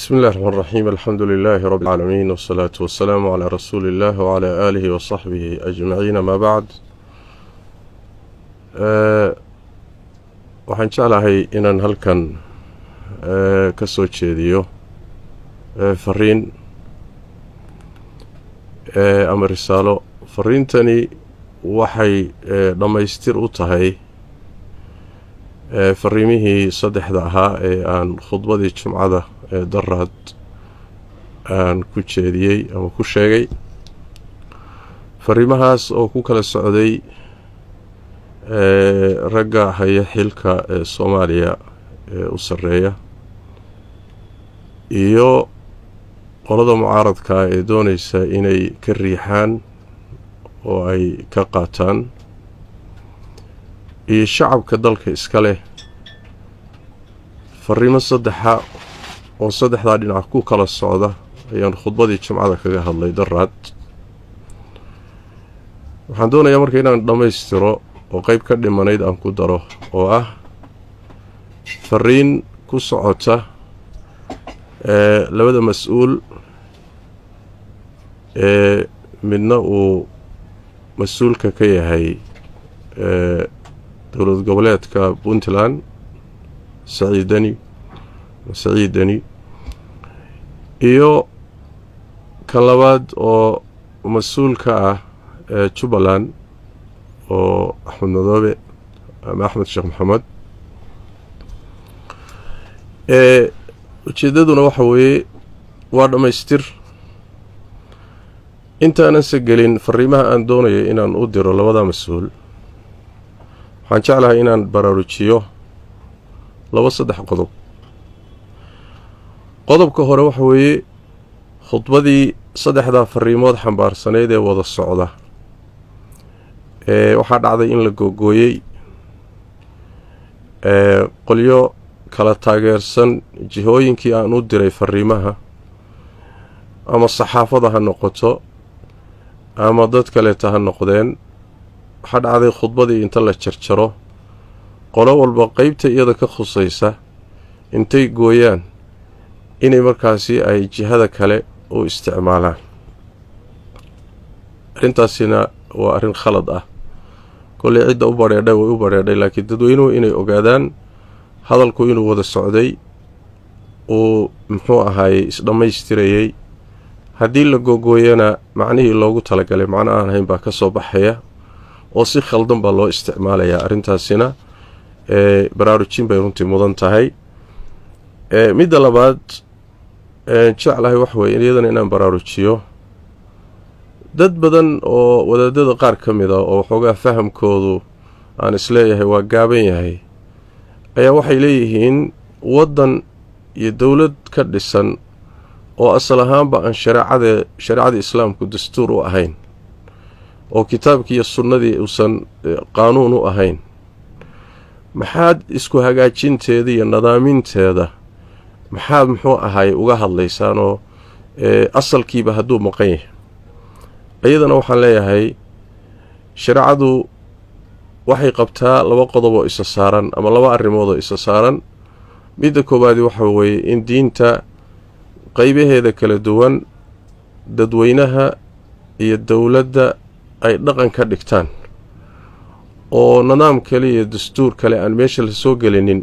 بسم الله الرحمن الرحيم الحمد لله رب العالمين والصلاة والسلام على رسول الله وعلى آله وصحبه أجمعين ما بعد waxaan jeclahay inaan halkan ka soo jeediyo fariin ama risaalo fariintani waxay dhamaystir u tahay fariimihii saddexda ahaa ee aan khudbadii jumcada daraad aan ku jeediyey ama ku sheegay fariimahaas oo ku kala socday ragga haya xilka Soomaaliya u sareeya iyo qolada mucaaradka ee doonaysa inay ka riixaan oo ay ka qaataan iyo shacabka dalka iska leh fariimo saddexa oo saddexda dhinac ku kala socda ayaan khudbadii jumcada kaga hadlay daraad waxaan doonayaa markaa inaan dhamaystiro oo qayb ka dhimanayd aan ku daro oo ah fariin ku socota labada mas'uul midna uu mas'uulka ka yahay dowlad goboleedka Puntland Saciidani iyo kan labaad oo mas'uulka ah Jubbaland oo Axmed Madoobe ama Axmed Sheekh Maxamed ujeedaduna waxa weeye waa dhamaystir intaanan sagelin fariimaha aan doonayo inaan u diro labada mas'uul waxaan jeclahay inaan baraarujiyo saddex qodob qodobka hore waxa weeye khudbadii saddexda fariimood xambaarsaneed ee wada socda waxaa dhacday in la googooyay qolyo kala taageersan jihooyinkii aan u diray fariimaha ama saxaafada ha noqoto ama dad kale ha noqdeen waxaa dhacday khudbadii inta la jarjaro qolo walba qaybta iyada ka khusaysa intay gooyaan inay markaasi ay jihada kale u isticmaalaan arrintaasina waa arrin khalad ah kulli cidda u bareedhay way u bareedhay laakiin dadweynuhu inay ogaadaan hadalku inuu wada socday oo muxuu ahaayey isdhamaystirayay haddii la googooyana macnihii loogu talagalay macno aan ahayn baa ka soo baxaya oo si khaldan baa loo isticmaalayaa arrintaasina baraarujin bay runtii mudan tahay midda labaad jeclahay wax weeye iyadana inaan baraarujiyo dad badan oo wadaadada qaar ka mid ah oo waxoogaa fahamkoodu aan isleeyahay waa gaaban yahay ayaa waxay leeyihiin waddan iyo dowlad ka dhisan oo asal ahaanba aan shareecada islaamku dastuur u ahayn oo kitaabkii iyo sunnadii uusan qaanuun u ahayn maxaad isku hagaajinteeda iyo nadaaminteeda maxaad muxuu ahaay uga hadlaysaan oo asalkiiba hadduu maqan yahay ayadana waxaan leeyahay shareecadu waxay qabtaa laba qodob oo isa saaran ama laba arrimood oo isa saaran midda koowaad waxa weeye in diinta qaybaheeda kala duwan dadweynaha iyo dowladda ay dhaqan ka dhigtaan oo nidaam kale iyo dastuur kale aan meesha la soo gelinin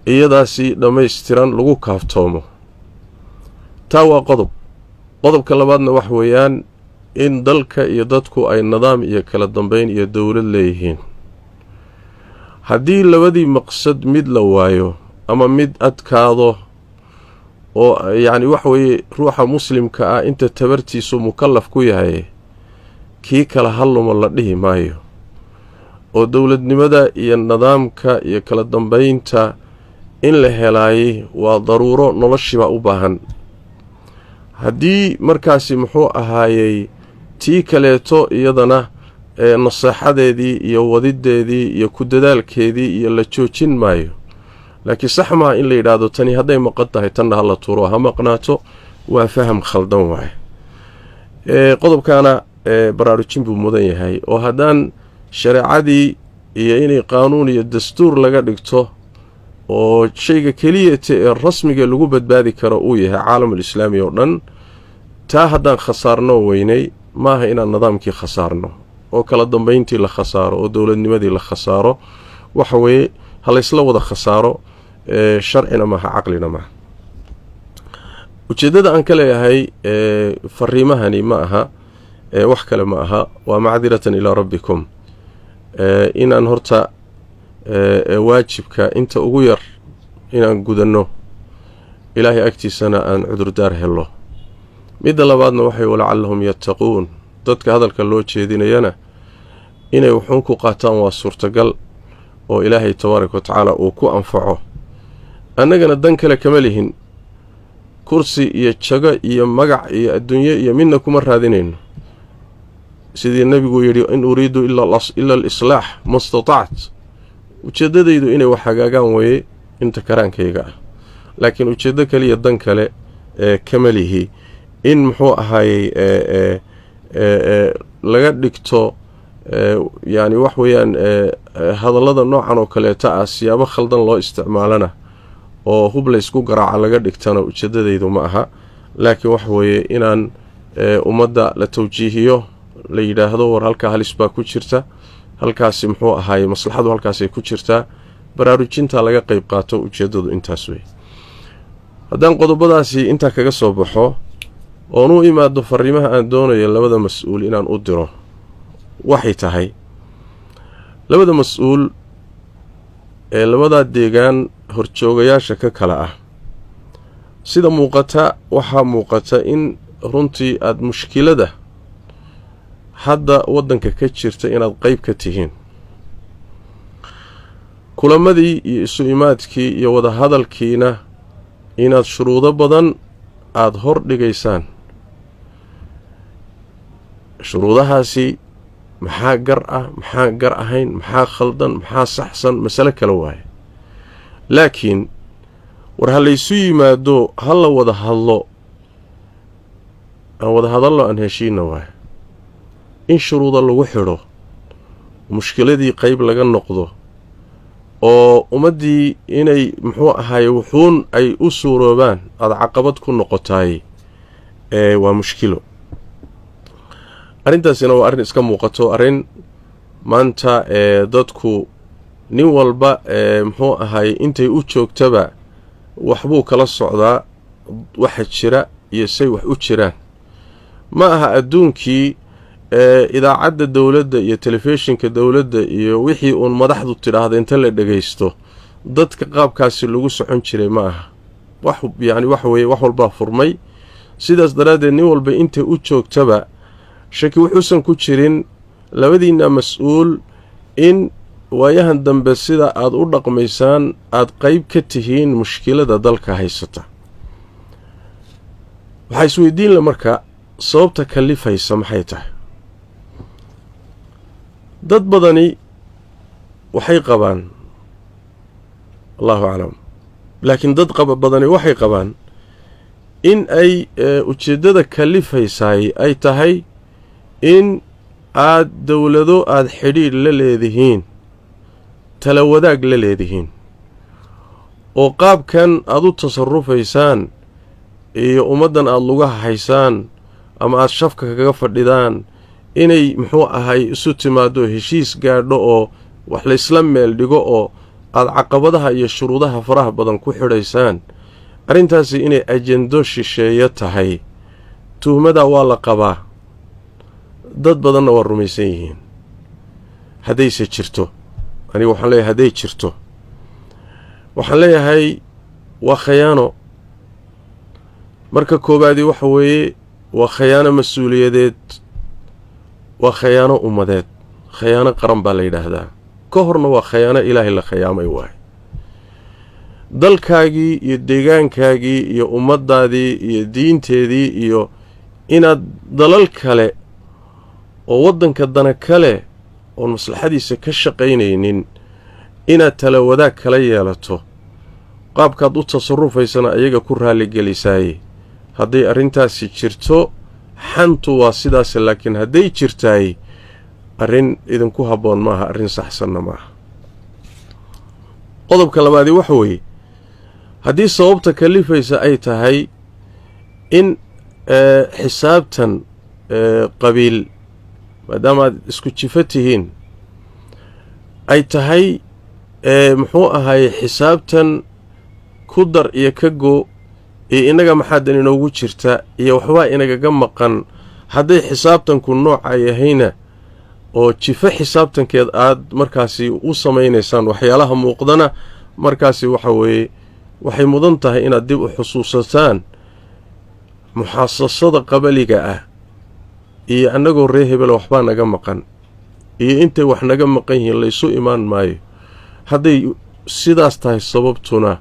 iyadaasi dhammaystiran lagu kaaftoomo taa waa qodobka labaadna wax weeyaan in dalka iyo dadku ay nidaam iyo kala dambeyn iyo dowlad leeyihiin haddii labadii maqsad mid la waayo ama mid adkaado oo yacni wax weeye ruuxa muslimka ah inta tabartiisu mukallaf ku yahay kii kala hadluma la dhihi maayo oo dowladnimada iyo nidaamka iyo kala dambeynta in la helaayay waa daruuro noloshiba u baahan haddii markaasi muxuu ahaayey tii kaleeto iyadana naseexadeedii iyo wadideedii iyo ku dadaalkeedii iyo la joojin maayo laakiin sax maaha in la yidhaahdo tani hadday maqan tahay tanna hala tuuro ha maqnaato waa faham khaldan waaye qodobkaana baraarujin buu mudan yahay oo haddaan shareecadii iyo inay qaanuun iyo dastuur laga dhigto oo shayga keliyata ee rasmiga lagu badbaadi karo uu yahay caalamul islaami oo dhan taa haddaan khasaarno weynay maaha inaan nidaamkii khasaarno oo kala dambayntii la khasaaro oo dowladnimadii la khasaaro waxa weeye ha laysla wada khasaaro sharcina maaha caqlina maaha ujeeddada aan ka leeyahay fariimahani ma aha wax kale ma aha waa macdiratan ilaa rabbikum inaan horta waajibka inta ugu yar inaan gudanno ilaahay agtiisana aan cudurdaar helo midda labaadna waxay walacallahum yattaquun dadka hadalka loo jeedinayana inay wuxuun ku qaataan waa suurtagal oo ilaahay tabaaraka wa tacaala uu ku anfaco annagana dan kale kama lihin kursi iyo jago iyo magac iyo adduunye iyo midna kuma raadinayno sidii nebigu yidhi in uriidu ila alislaax ma statacت ujeeddadaydu inay wax hagaagaan weeye inta karaankayga ah laakiin ujeeddo kaliya dan kale kama lihi in muxuu ahaayey laga dhigto yacni wax weeyaan hadallada noocan oo kaleeta ah siyaabo khaldan loo isticmaalana oo hub la isku garaaca laga dhigtana ujeeddadaydu ma aha laakiin waxa weeye inaan ummadda la tawjiihiyo la yidhaahdo war halkaa halis baa ku jirta halkaasi muxuu ahaayey maslaxadu halkaasay ku jirtaa baraarujinta laga qayb qaato ujeeddadu intaas wey haddaan qodobadaasi intaa kaga soo baxo oon u imaado fariimaha aan doonayo labada mas-uul inaan u diro waxay tahay labada mas-uul ee labadaa deegaan horjoogayaasha ka kala ah sida muuqata waxaa muuqata in runtii aada mushkilada hadda waddanka ka jirta inaad qayb ka tihiin kulamadii iyo isu imaadkii iyo wadahadalkiina inaad shuruudo badan aada hor dhigaysaan shuruudahaasi maxaa gar ah maxaa gar ahayn maxaa khaldan maxaa saxsan masale kale waaye laakiin war ha laysu yimaado ha la wada hadlo aan wada hadallo aan heshiina waaye in shuruuda lagu xidho mushkiladii qayb laga noqdo oo ummaddii inay muxuu ahaye wuxuun ay u suuroobaan aada caqabad ku noqotaay waa mushkilo arrintaasina waa arrin iska muuqato arrin maanta dadku nin walba muxuu ahaye intay u joogtaba waxbuu kala socdaa waxa jira iyo say wax u jiraan ma aha adduunkii idaacadda dowladda iyo telefishinka dowladda iyo wixii uun madaxdu tidhaahda inta la dhagaysto dadka qaabkaasi lagu socon jiray ma aha yacni waxa weeye wax walbaa furmay sidaas daraaddeed nin walba intay u joogtaba shaki wuxuusan ku jirin labadiinna mas-uul in waayahan dambe sida aada u dhaqmaysaan aada qayb ka tihiin mushkilada dalka haysata waxaa isweydiin la marka sababta kalifaysa maxay tahay dad badani waxay qabaan allahu aclam laakiin dad badani waxay qabaan in ay ujeeddada kalifaysaay ay tahay in aad dowlado aada xidhiidh la leedihiin tala wadaag la leedihiin oo qaabkan aada u tasarufaysaan iyo ummaddan aada lugaha haysaan ama aada shafka kaga fadhidaan inay muxuu ahay isu timaado heshiis gaadho oo wax laysla meel dhigo oo aada caqabadaha iyo shuruudaha faraha badan ku xidhaysaan arrintaasi inay ajendo shisheeyo tahay tuhmadaa waa la qabaa dad badanna waa rumaysan yihiin haddayse jirto anigu waxaan leeyahay hadday jirto waxaan leeyahay waa khayaano marka koowaadii waxa weeye waa khayaano mas-uuliyadeed waa khayaano ummadeed khayaano qaran baa la yidhaahdaa ka horna waa khayaano ilaahay la khayaamay waaye dalkaagii iyo deegaankaagii iyo ummaddaadii iyo diinteedii iyo inaad dalal kale oo waddanka dana kale oon maslaxadiisa ka shaqaynaynin inaad tala wadaag kala yeelato qaabkaad u tasarufaysana ayaga ku raalligelisaaye hadday arrintaasi jirto xantu waa sidaas laakiin hadday jirtaay arrin idinku habboon maaha arrin saxsanna maaha qodobka labaadi waxa weeye haddii sababta kalifaysa ay tahay in xisaabtan qabiil maadaama aad isku jifo tihiin ay tahay muxuu ahaye xisaabtan ku dar iyo ka go iyo innaga maxaadan inoogu jirta iyo waxbaa inagaga maqan hadday xisaabtanku nooca yahayna oo jifo xisaabtankeed aad markaasi u samaynaysaan waxyaalaha muuqdana markaasi waxa weeye waxay mudan tahay inaad dib u xusuusataan muxaasasada qabaliga ah iyo annagoo ree hebel waxbaa naga maqan iyo intay wax naga maqan yihiin laysu imaan maayo hadday sidaas tahay sababtuna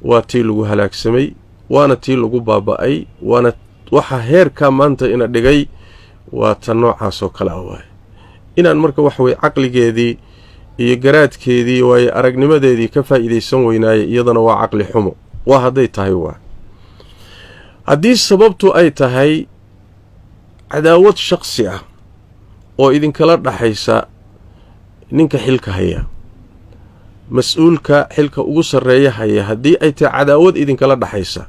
waa tii lagu halaagsamay waana tii lagu baaba'ay waana waxa heerkaa maanta ina dhigay waa ta noocaasoo kale ah waaye inaan marka waxa weye caqligeedii iyo garaadkeedii waaye aragnimadeedii ka faa'iidaysan weynaaye iyadana waa caqli xumo waa hadday tahay waa haddii sababtu ay tahay cadaawad shakhsi ah oo idinkala dhaxaysa ninka xilka haya mas-uulka xilka ugu sarreeya haya haddii ay tahay cadaawad idinkala dhaxaysa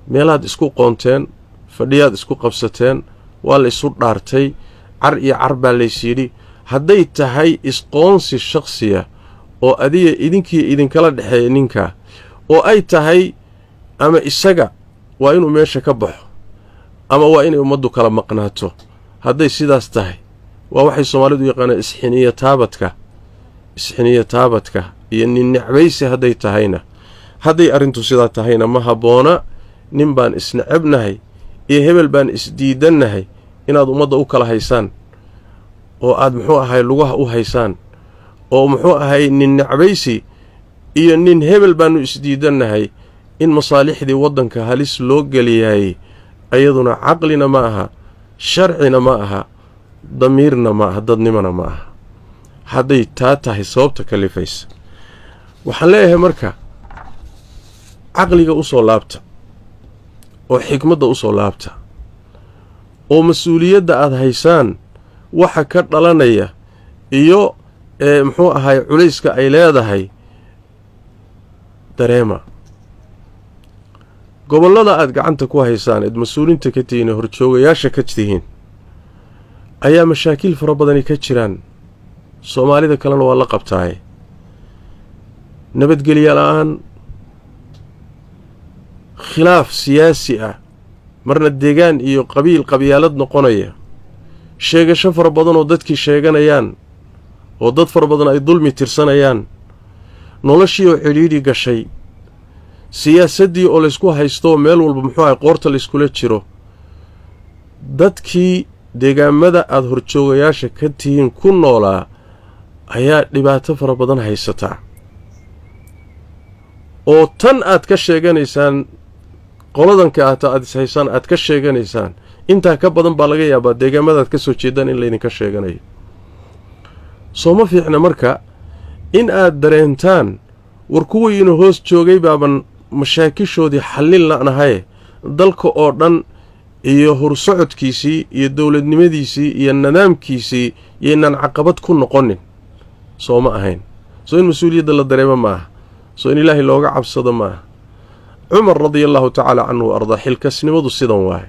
meelaad isku qoonteen fadhiyaad isku qabsateen waa la isu dhaartay car iyo car baa lays yidhi hadday tahay isqoonsi shakhsiya oo adiga idinkii idinkala dhexeeya ninka oo ay tahay ama isaga waa inuu meesha ka baxo ama waa inay ummaddu kala maqnaato hadday sidaas tahay waa waxay soomaalidu yaqaanaan isxiniya taabadka iyo nin necbaysi hadday tahayna hadday arrintu sidaa tahayna ma habboona nin baan isnecebnahay iyo hebel baan isdiidannahay inaad ummadda u kala haysaan oo aad muxuu ahay lugaha u haysaan oo muxuu ahay nin necbaysi iyo nin hebel baannu isdiidannahay in masaalixdii waddanka halis loo geliyaayey ayaduna caqlina ma aha sharcina ma aha damiirna ma aha dadnimona ma aha hadday taa tahay sababta kalifaysa waxaan leeyahay marka caqliga u soo laabta oo xikmadda u soo laabta oo mas-uuliyadda aad haysaan waxa ka dhalanaya iyo muxuu ahay culayska ay leedahay dareema gobollada aad gacanta ku haysaan eed mas-uuliinta ka tihiin ee horjoogayaasha ka tihiin ayaa mashaakiil fara badani ka jiraan soomaalida kalena waa la qabtaaye nabadgelya la'aan khilaaf siyaasi ah marna deegaan iyo qabyaalad noqonaya sheegasho fara badan oo dadkii sheeganayaan oo dad fara badan ay dulmi tirsanayaan noloshii oo cidhiidhi gashay siyaasaddii oo laysku haysto meel walba muxuu ahay qoorta layskula jiro dadkii deegaamada aad horjoogayaasha ka tihiin ku noolaa ayaa dhibaato fara badan haysataa oo tan aad ka sheeganaysaan qoladanka ahta aad ishaysaan aad ka sheeganaysaan intaa ka badan baa laga yaabaa deegaamadaad ka soo jeedaan in laydinka sheeganayo soo ma fiicna marka in aad dareentaan war kuwii inuu hoos joogay baaban mashaakishoodii xallin la'nahaye dalka oo dhan iyo horsocodkiisii iyo dowladnimadiisii iyo nidaamkiisii yaynaan caqabad ku noqonin soo ma ahayn soo in mas-uuliyadda la dareemo ma aha soo in ilaahay looga cabsado ma aha cumar radiallahu tacaala canhu wa ardaa xilkasnimadu sidan waaye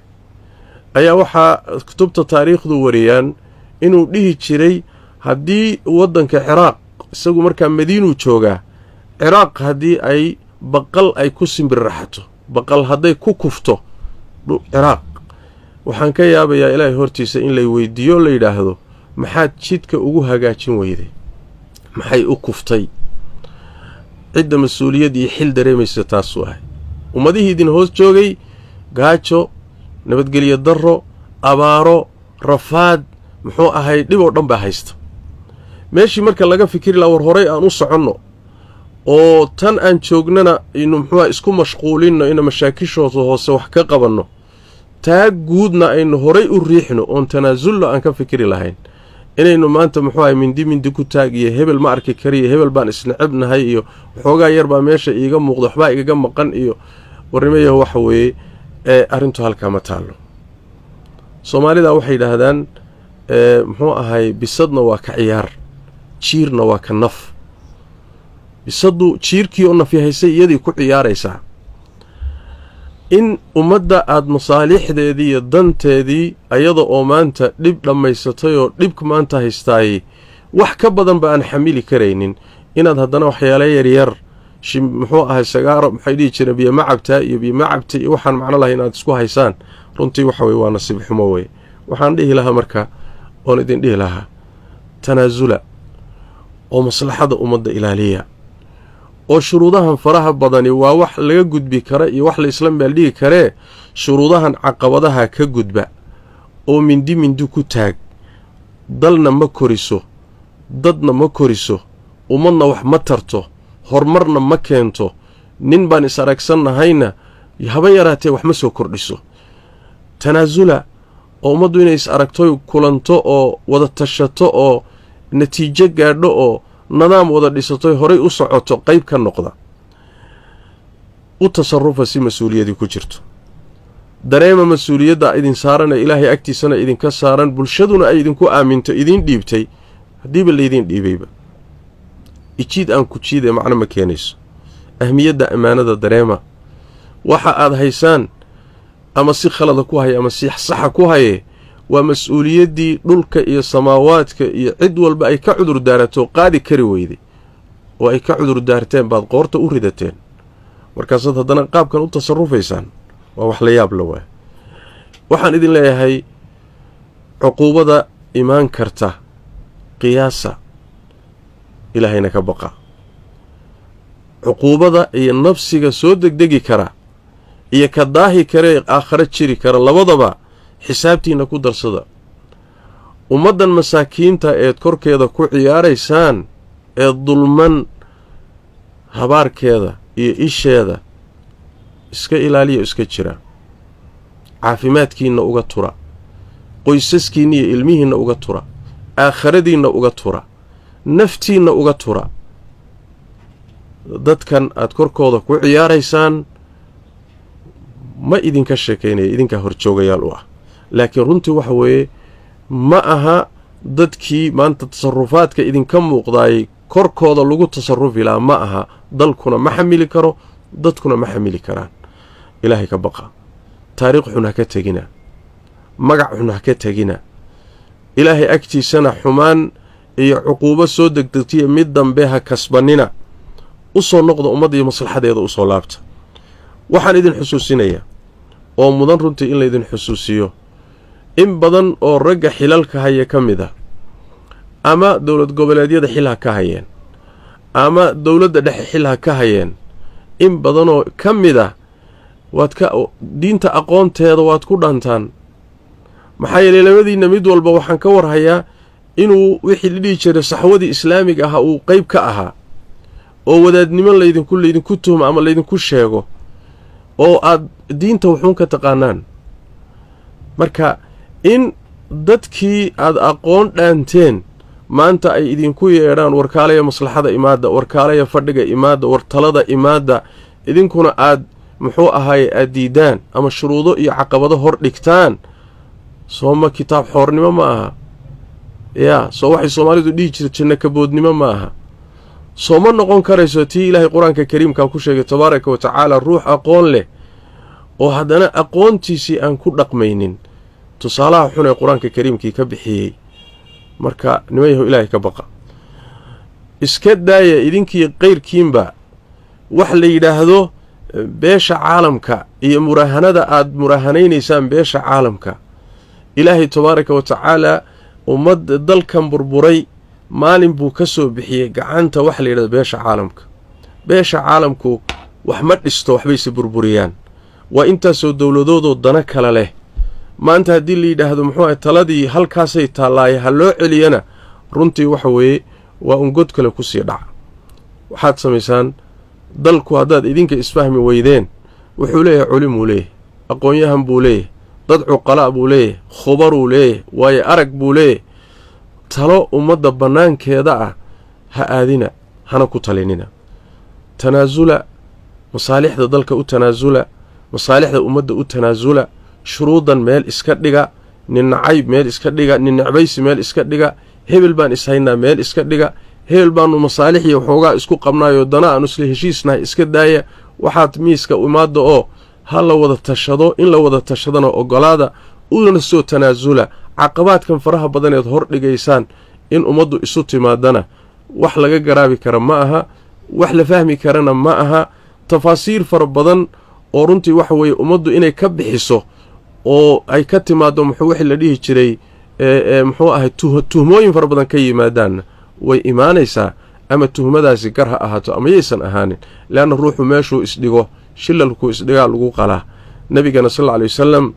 ayaa waxaa kutubta taariikhdu wariyaan inuu dhihi jiray haddii waddanka ciraaq isagu markaa madiinuu joogaa ciraaq haddii ay baqal ay ku simbirraxato baqal hadday ku kufto ciraaq waxaan ka yaabayaa ilaahay hortiisa in lay weydiiyo la yidhaahdo maxaad jidka ugu hagaajin weyday maxay u kuftay cidda mas-uuliyad iyo xil dareemaysa taasuu ahay ummadihii idin hoos joogay gaajo nabadgelyo darro abaaro rafaad muxuu ahay dhib oo dhan baa haysta meeshii marka laga fikiri laha war horay aan u soconno oo tan aan joognana inu muxuuha isku mashquulinno ina mashaakishooda hoose wax ka qabanno taa guudna aynu horay u riixno oon tanaasulno aan ka fikiri lahayn inaynu maanta muxuu ahay mindi ku taag iyo hebel ma arki kariyo hebel baan isnecebnahay iyo waxoogaa yar baa meesha iiga muuqda waxbaa igaga maqan iyo warnimayaho waxa weeye arrintu halkaa ma taallo soomaalida waxay yidhaahdaan muxuu ahay bisadna waa ka ciyaar jiirna waa ka naf bisadu jiirkii oo nafihaysay iyadii ku ciyaaraysaa in ummadda aad masaalixdeedii iyo danteedii ayada oo maanta dhib dhammaysatay oo dhibka maanta haystaayey wax ka badan ba aan xamili karaynin inaad haddana waxyaala yaryar muxuu ahay sagaaro maxay dhihi jireen biyo macabta iyo biyo macabta iyo waxaan macno lahay inaad isku haysaan runtii waxa weye waa nasiib xumo weye waxaan dhihi lahaa marka oon idin dhihi lahaa tanaasula oo maslaxada ummadda ilaaliya oo shuruudahan faraha badani waa wax laga gudbi kara iyo wax la isla meel dhigi karee shuruudahan caqabadaha ka gudba oo mindi ku taag dalna ma koriso dadna ma koriso ummadna wax ma tarto horumarna ma keento nin baan is aragsannahayna haba yaraatee wax ma soo kordhiso tanaasula oo ummaddu inay is aragtoy kulanto oo wada tashato oo natiijo gaadho oo nidaam wada dhisatoy horay u socoto qayb ka noqda u tasarufa si mas-uuliyadii ku jirto dareema mas-uuliyadda idin saaran ee ilaahay agtiisana idinka saaran bulshaduna ay idinku aaminto idiin dhiibtay haddiiba laydiin dhiibayba ijiid aan ku jiidee macno ma keenayso ahmiyadda ammaanada dareema waxa aad haysaan ama si khalada ku haya ama si saxa ku haye waa mas-uuliyaddii dhulka iyo samaawaadka iyo cid walba ay ka cudur daarato qaadi kari weyday oo ay ka cudur daarteen baad qoorta u ridateen markaasaad haddana qaabkan u tasarufaysaan waa wax la yaab la waay waxaan idin leeyahay cuquubada imaan karta qiyaasa ilaahayna ka baqa cuquubada iyo nafsiga soo degdegi kara iyo ka daahi karee aakhare jiri kara labadaba xisaabtiinna ku darsada ummaddan masaakiinta eed korkeeda ku ciyaaraysaan ee dulman habaarkeeda iyo isheeda iska ilaaliya iska jira caafimaadkiinna uga tura qoysaskiinna iyo ilmihiinna uga tura aakhiradiinna uga tura naftiinna uga tura dadkan aad korkooda ku ciyaaraysaan ma idinka sheekaynaya idinkaa horjoogayaal u ah laakiin runtii waxa weeye ma aha dadkii maanta tasarufaadka idinka muuqdaayay korkooda lagu tasarufi lahaa ma aha dalkuna ma xamili karo dadkuna ma xamili karaan ilaahay ka baqa taariikh xun ha ka tegina magac xun ha ka tegina ilaahay agtiisana xumaan iyo cuquubo soo degdegtiya mid dambe ha kasbannina u soo noqda ummadda iyo maslaxadeeda u soo laabta waxaan idin xusuusinayaa oo mudan runtii in laydin xusuusiyo in badan oo ragga xilalka haya ka mid ah ama dowlad goboleedyada xil ha ka hayeen ama dowladda dhexe xil ha ka hayeen in badanoo ka mid ah diinta aqoonteeda waad ku dhantaan maxaa yeelay labadiinna mid walba waxaan ka warhayaa inuu wixii la dhihi jiray saxwadii islaamiga ahaa uu qayb ka ahaa oo wadaadnimo laydinku tuhmo ama laydinku sheego oo aad diinta wuxuun ka taqaanaan marka in dadkii aad aqoon dhaanteen maanta ay idinku yeedhaan warkaalaya maslaxada imaadda warkaalaya fadhiga imaadda wartalada imaadda idinkuna aad muxuu ahaaye aad diidaan ama shuruudo iyo caqabado hor dhigtaan sooma kitaab xoornimo ma aha yaa soo waxay soomaalidu dhihi jirta janno kaboodnimo ma aha sooma noqon karayso tii ilaahay qur-aanka kariimkaa ku sheegay tabaaraka wa tacaala ruux aqoon leh oo haddana aqoontiisii aan ku dhaqmaynin tusaalaha xun ee qur-aanka kariimkii ka bixiyey marka nimayahu ilaahay ka baqa iska daaya idinkii qayrkiinba wax la yidhaahdo beesha caalamka iyo muraahanada aad muraahanaynaysaan beesha caalamka ilaahay tabaaraka wa tacaala ummadda dalkan burburay maalin buu ka soo bixiyey gacanta wax la yidhahdo beesha caalamku wax ma dhisto waxbayse burburiyaan waa intaasoo dowladoodoo dana kale leh maanta haddii la yidhaahdo muxuu ahay taladii halkaasay taallaaye ha loo celiyana runtii waxa weeye waa ungod kale ku sii dhaca waxaad samaysaan dalku haddaad idinka isfahmi weydeen wuxuu leeyahay culimuu leeyahay aqoon-yahan buu leeyahay dad cuqalaa buu leeyahay khubaruu leeyahay waayo arag buu leeyahay talo ummadda bannaankeeda ah ha aadina hana ku talinina tanaasula masaalixda dalka u tanaasula masaalixda ummadda u tanaasula shuruudan meel iska dhiga nin nacayb meel iska dhiga nin necbaysi meel iska dhiga hebel baan ishaynaa meel iska dhiga heel baanu masaalix iyo waxoogaa isku qabnaayo dana aanu isla heshiisnahay iska daaya waxaad miiska imaadda oo ha la wada tashado in la wada tashadana ogolaada una soo tanaasula caqabaadkan faraha badaneed hor dhigaysaan in ummaddu isu timaadana wax laga garaabi kara ma aha wax la fahmi karana ma aha tafaasiir fara badan oo runtii waxa weeye ummaddu inay ka bixiso oo ay ka timaaddo wixii la dhihi jiray muxuu ahay tuhmooyin fara badan ka yimaadaanna way imaanaysaa ama tuhmadaasi gar ha ahaato ama yaysan ahaanin leanna ruuxu meeshuu isdhigo shilalkuu isdhigaa lagu qalaa nebigana sal alla alay wasalam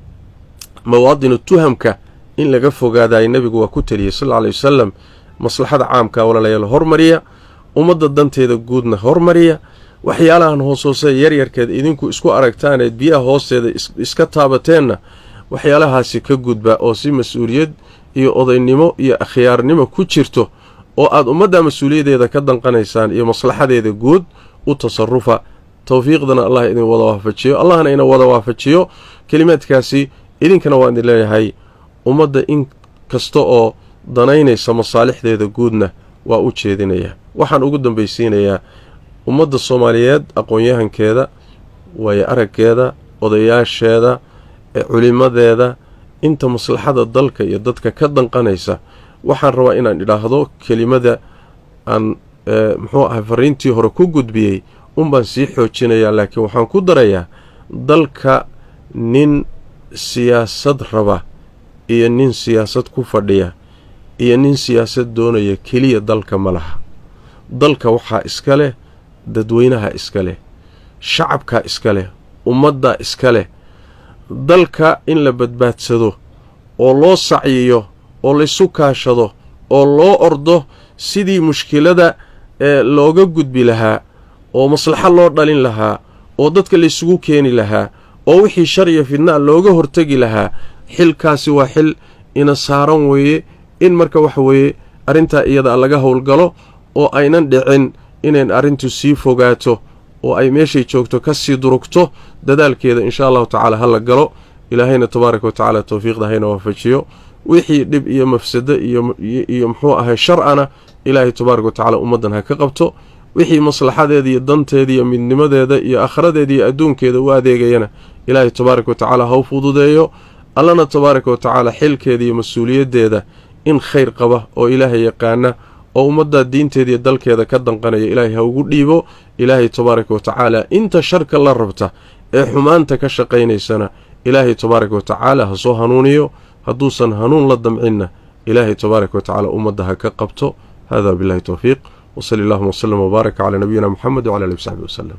mawaadinu tuhamka in laga fogaadayo nebigu waa ku teliyey sal alla alay wasalam maslaxada caamka walaalayaal hormariya ummadda danteeda guudna hormariya waxyaalahan hoos-hoose yaryarkeed idinku isku aragtaaneed biyaha hoosteeda iska taabateenna waxyaalahaasi ka gudba oo si mas-uuliyad iyo odaynimo iyo akhyaarnimo ku jirto oo aad ummadda mas-uuliyaddeeda ka danqanaysaan iyo maslaxadeeda guud u tasarufa tawfiiqdana allah idin wada waafajiyo allahna ina wada waafajiyo kelimaadkaasi idinkana waa idin leeyahay ummadda in kasta oo danaynaysa masaalixdeeda guudna waa u jeedinayaa waxaan ugu dambaysiinayaa ummadda soomaaliyeed aqoon-yahankeeda waayo araggeeda odayaasheeda culimadeeda inta maslaxada dalka iyo dadka ka danqanaysa waxaan rabaa inaan idhaahdo kelimada aan muxuu ahay fariintii hore ku gudbiyey unbaan sii xoojinayaa laakiin waxaan ku darayaa dalka nin siyaasad raba iyo nin siyaasad ku fadhiya iyo nin siyaasad doonaya keliya dalka ma laha dalka waxaa iska leh dadweynaha iska leh shacabkaa iska leh ummaddaa iska leh dalka in la badbaadsado oo loo sacyiyo oo laysu kaashado oo loo ordo sidii mushkilada looga gudbi lahaa oo maslaxo loo dhalin lahaa oo dadka laysugu keeni lahaa oo wixii shar iyo fidnaa looga hortegi lahaa xilkaasi waa xil ina saaran weeye in marka waxa weeye arrintaa iyada laga howlgalo oo aynan dhicin inayn arrintu sii fogaato oo ay meeshay joogto ka sii durugto dadaalkeeda insha allahu tacaala ha la galo ilaahayna tabaaraka wa tacaala tawfiiqda hayna waafajiyo wixii dhib iyo mafsado iyo muxuu ahay sharcana ilaahay tabaaraka wa tacaala ummaddan ha ka qabto wixii maslaxadeeda iyo danteeda iyo midnimadeeda iyo aakhiradeeda iyo adduunkeeda u adeegayana ilaahay tabaaraka wa tacaala ha u fududeeyo allana tabaaraka wa tacaala xilkeeda iyo mas-uuliyaddeeda in khayr qaba oo ilaahay yaqaana oo ummadda diinteeda iyo dalkeeda ka danqanaya ilaahay ha ugu dhiibo ilaahay tabaaraka wa tacaala inta sharka la rabta ee xumaanta ka shaqaynaysana ilaahay tabaaraka wa tacaala ha soo hanuuniyo hadduusan hanuun la damcinna ilaahay tabaaraka wa tacaala ummadda ha ka qabto hada billahi tawfiiq وصلى اللهم وسلم وبارك على نبينا محمد وعلى اله وصحبه وسلم